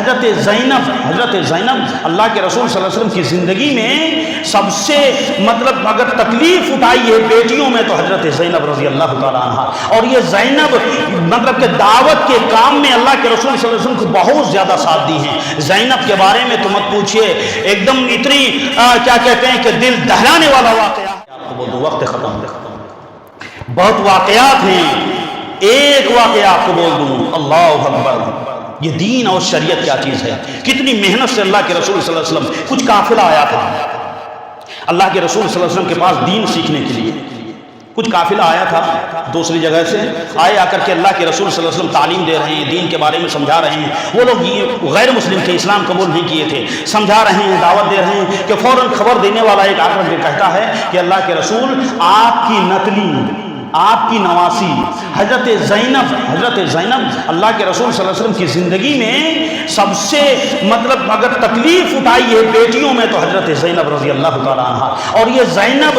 حضرت زینب اللہ کے رسول صلی اللہ علیہ وسلم کی زندگی میں سب سے مطلب اگر تکلیف اٹھائی ہے بیٹیوں میں تو حضرت زینب رضی اللہ تعالیٰ عنہ. اور یہ زینب مطلب کہ دعوت کے کام میں اللہ کے رسول صلی اللہ علیہ وسلم کو بہت زیادہ ساتھ دی ہیں. زینب کے بارے میں تو مت پوچھئے، ایک دم اتنی کیا کہتے ہیں کہ دل دہلانے والا واقعہ. آپ کو بول دوں وقت ختم، بہت واقعات ہیں. ایک واقعہ آپ کو بول دوں، اللہ اکبر، یہ دین اور شریعت کیا چیز ہے. کتنی محنت سے اللہ کے رسول صلی اللہ علیہ وسلم، کچھ قافلہ آیا تھا اللہ کے رسول صلی اللہ علیہ وسلم کے پاس دین سیکھنے کے لیے. کچھ قافلہ آیا تھا دوسری جگہ سے، آئے آ کر کے اللہ کے رسول صلی اللہ علیہ وسلم تعلیم دے رہے ہیں، دین کے بارے میں سمجھا رہے ہیں. وہ لوگ غیر مسلم تھے، اسلام قبول نہیں کیے تھے. سمجھا رہے ہیں، دعوت دے رہے ہیں کہ فوراً خبر دینے والا ایک آ کر کے کہتا ہے کہ اللہ کے رسول آپ کی نتلی، آپ کی نواسی حضرت زینب اللہ کے رسول صلی اللہ علیہ وسلم کی زندگی میں سب سے مطلب اگر تکلیف اٹھائی ہے بیٹیوں میں تو حضرت زینب رضی اللہ تعالیٰ عنہ. اور یہ زینب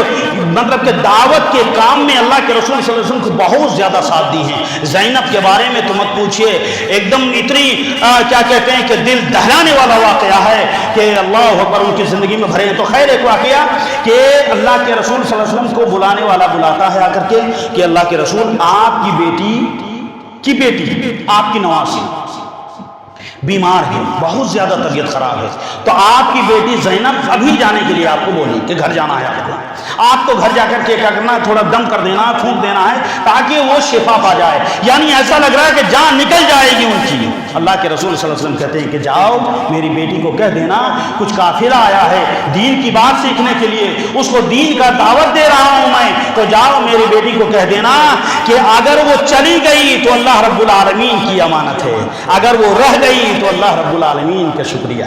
مطلب کہ دعوت کے کام میں اللہ کے رسول صلی اللہ علیہ وسلم کو بہت زیادہ ساتھ دی ہیں. زینب کے بارے میں تو مت پوچھئے، ایک دم اتنی کیا کہتے ہیں کہ دل دہلانے والا واقعہ ہے کہ اللہ اکبر ان کی زندگی میں بھرے ہیں. تو خیر ایک واقعہ کہ اللہ کے رسول صلی اللہ علیہ وسلم کو بلانے والا بلاتا ہے آ کر کے کہ اللہ کے رسول آپ کی بیٹی آپ کی نواسی بیمار ہے، بہت زیادہ طبیعت خراب ہے، تو آپ کی بیٹی زینب ابھی جانے کے لیے آپ کو بولی کہ گھر جانا ہے آپ کو گھر جا کر کے کیا کرنا ہے، تھوڑا دم کر دینا، پھونک دینا ہے تاکہ وہ شفا پا جائے. یعنی ایسا لگ رہا ہے کہ جان نکل جائے گی ان کی. اللہ کے رسول صلی اللہ علیہ وسلم کہتے ہیں کہ جاؤ میری بیٹی کو کہہ دینا کچھ قافلہ آیا ہے دین کی بات سیکھنے کے لیے، اس کو دین کا دعوت دے رہا ہوں میں، تو جاؤ میری بیٹی کو کہہ دینا کہ اگر وہ چلی گئی تو اللہ رب العالمین کی امانت ہے، اگر وہ رہ گئی تو اللہ رب العالمین کا شکریہ.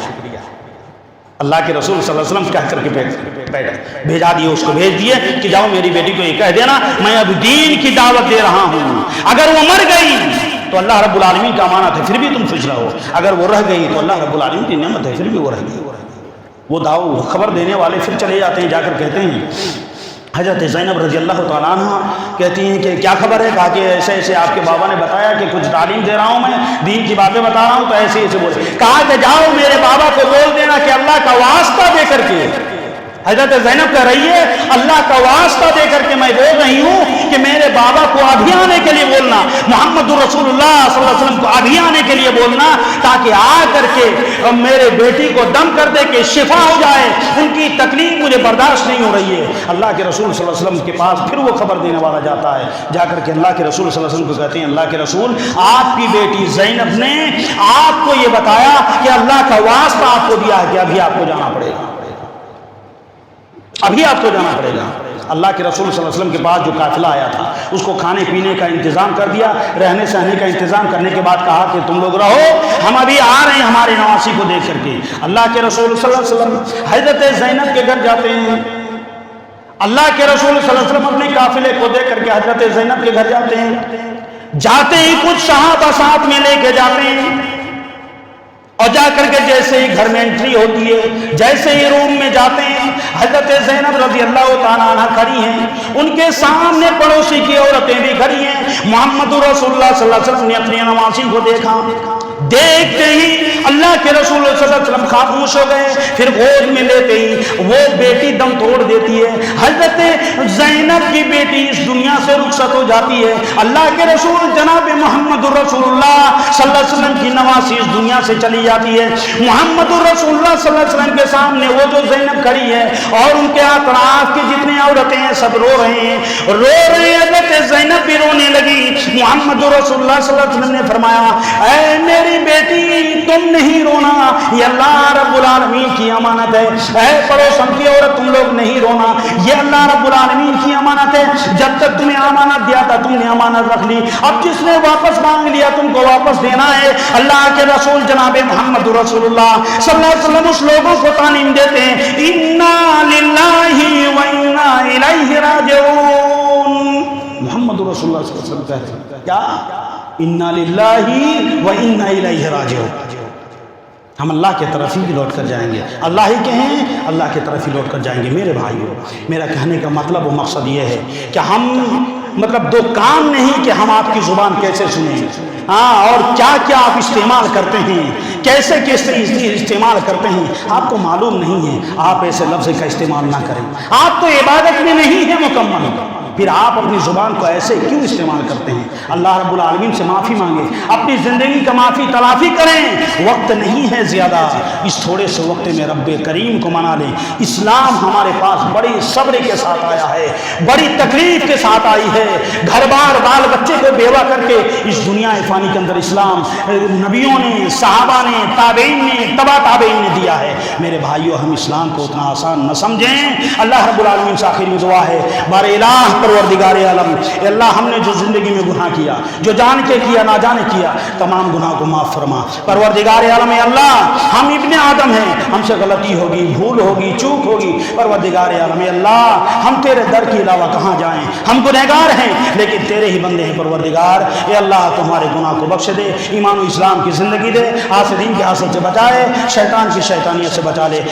اللہ کے رسول صلی اللہ علیہ وسلم کہہ کر کے بھیجا دیے، اس کو بھیج دیے کہ جاؤ میری بیٹی کو یہ کہہ دینا میں اب دین کی دعوت دے رہا ہوں، اگر وہ مر گئی تو اللہ رب العالمین کا امانت ہے پھر بھی تم خوش رہو، اگر وہ رہ گئی تو اللہ رب العالمین کی نعمت ہے پھر بھی وہ رہ گئی. وہ خبر دینے والے پھر چلے جاتے ہیں، جا کر کہتے ہیں حضرت زینب رضی اللہ تعالیٰ عنہ کہتی ہیں کہ کیا خبر ہے؟ کہا کہ ایسے ایسے آپ کے بابا نے بتایا کہ کچھ تعلیم دے رہا ہوں میں، دین کی باتیں بتا رہا ہوں، تو ایسے ایسے بولے. کہا کہ جاؤ میرے بابا کو بول دینا کہ اللہ کا واسطہ دے کر کے، حضرت زینب کہہ رہی ہے اللہ کا واسطہ دے کر کے میں بول رہی ہوں کہ میرے بابا کو ابھی آنے کے لیے بولنا، محمد رسول اللہ صلی اللہ علیہ وسلم کو ابھی آنے کے لیے بولنا تاکہ آ کر کے میرے بیٹی کو دم کر دے کہ شفا ہو جائے، ان کی تکلیف مجھے برداشت نہیں ہو رہی ہے. اللہ کے رسول صلی اللہ علیہ وسلم کے پاس پھر وہ خبر دینے والا جاتا ہے، جا کر کے اللہ کے رسول صلی اللہ علیہ وسلم کو کہتے ہیں اللہ کے رسول آپ کی بیٹی زینب نے آپ کو یہ بتایا کہ اللہ کا واسطہ آپ کو دیا ہے کہ ابھی آپ کو جانا پڑے گا، ابھی آپ کو جانا پڑے گا. اللہ کے رسول صلی اللہ علیہ وسلم کے پاس جو قافلہ آیا تھا اس کو کھانے پینے کا انتظام کر دیا، رہنے سہنے کا انتظام کرنے کے بعد کہا کہ تم لوگ رہو، ہم ابھی آ رہے ہیں ہمارے نواسی کو دیکھ کر کے. اللہ کے رسول صلی اللہ علیہ وسلم حضرت زینب کے گھر جاتے ہیں. اللہ کے رسول صلی اللہ علیہ وسلم اپنے قافلے کو دیکھ کر کے حضرت زینب کے گھر جاتے ہیں. جاتے ہی کچھ صحابہ ساتھ میں لے کے جاتے ہیں اور جا کر کے جیسے ہی گھر میں انٹری ہوتی ہے، جیسے ہی روم میں جاتے ہیں، حضرت زینب رضی اللہ تعالیٰ عنہ کھڑی ہیں، ان کے سامنے پڑوسی کی عورتیں بھی کھڑی ہیں. محمد رسول اللہ صلی اللہ علیہ وسلم نے اپنی نواسی کو دیکھا، دیکھتے ہی اللہ کے رسول صلی اللہ علیہ وسلم خاموش ہو گئے. پھر گود میں لیتے ہی وہ بیٹی دم توڑ دیتی ہے، حضرت زینب کی بیٹی اس دنیا سے رخصت ہو جاتی ہے. اللہ کے رسول جناب محمد رسول اللہ صلی اللہ علیہ وسلم کی نواسی اس دنیا سے چلی جاتی ہے. محمد رسول اللہ صلی اللہ علیہ وسلم کے سامنے وہ جو زینب کھڑی ہے اور ان کے اطراف کی جتنی عورتیں ہیں سب رو رہے ہیں. حضرت زینب بھی رونے لگی. محمد رسول اللہ صلی اللہ علیہ وسلم نے فرمایا اے میری بیٹی تم نہیں رونا، یہ اللہ رب العالمین کی امانت ہے. اے پڑوسن کی عورت تم لوگ نہیں رونا، یہ اللہ رب العالمین کی امانت ہے. جب تک تمہیں امانت دیا تھا تم نے امانت رکھ لی، اب جس نے واپس مانگ لیا تم کو واپس دینا ہے. اللہ کے رسول جناب محمد رسول اللہ صلی اللہ علیہ وسلم اس لوگوں کو تعلیم دیتے ہیں انا للہ و انا الیہ راجعون. محمد رسول اللہ صلی اللہ علیہ وسلم کہتے ہیں کیا؟ انا للہ و انا الیہ راجعون. ہم اللہ کے طرف ہی لوٹ کر جائیں گے، اللہ ہی کہیں اللہ کے طرف ہی لوٹ کر جائیں گے. میرے بھائیو، میرا کہنے کا مطلب و مقصد یہ ہے کہ ہم مطلب دو کام نہیں کہ ہم آپ کی زبان کیسے سنیں. ہاں، اور کیا کیا آپ استعمال کرتے ہیں، کیسے کیسے استعمال کرتے ہیں، آپ کو معلوم نہیں ہے۔ آپ ایسے لفظ کا استعمال نہ کریں، آپ تو عبادت میں نہیں ہے مکمل، پھر آپ اپنی زبان کو ایسے کیوں استعمال کرتے ہیں؟ اللہ رب العالمین سے معافی مانگے، اپنی زندگی کا معافی تلافی کریں، وقت نہیں ہے زیادہ، اس تھوڑے سے وقت میں رب کریم کو منا لیں۔ اسلام ہمارے پاس بڑی صبر کے ساتھ آیا ہے، بڑی تکلیف کے ساتھ آئی ہے، گھر بار بال بچے کو بیوہ کر کے اس دنیا فانی کے اندر اسلام نبیوں نے، صحابہ نے، تابعین نے، تبا تابعین نے دیا ہے۔ میرے بھائیو، ہم اسلام کو اتنا آسان نہ سمجھیں۔ اللہ رب العالمین سے آخر میں دعا ہے، بار الہ پروردگار عالم، اے اللہ ہم نے جو زندگی میں گناہ کیا، جو جان کے کیا نہ جانے کیا، تمام گناہ کو معاف فرما۔ پروردگار عالم، اے اللہ ہم ابن آدم ہیں، ہم سے غلطی ہوگی، بھول ہوگی، چوک ہوگی، پروردگار عالم اے اللہ ہم تیرے در کے علاوہ کہاں جائیں، ہم گنہگار ہیں لیکن تیرے ہی بندے ہیں۔ پروردگار اے اللہ تمہارے گناہ کو بخش دے، ایمان و اسلام کی زندگی دے، حاسدین کے حسد سے بچائے، شیطان کی شیطانیت سے بچا لے۔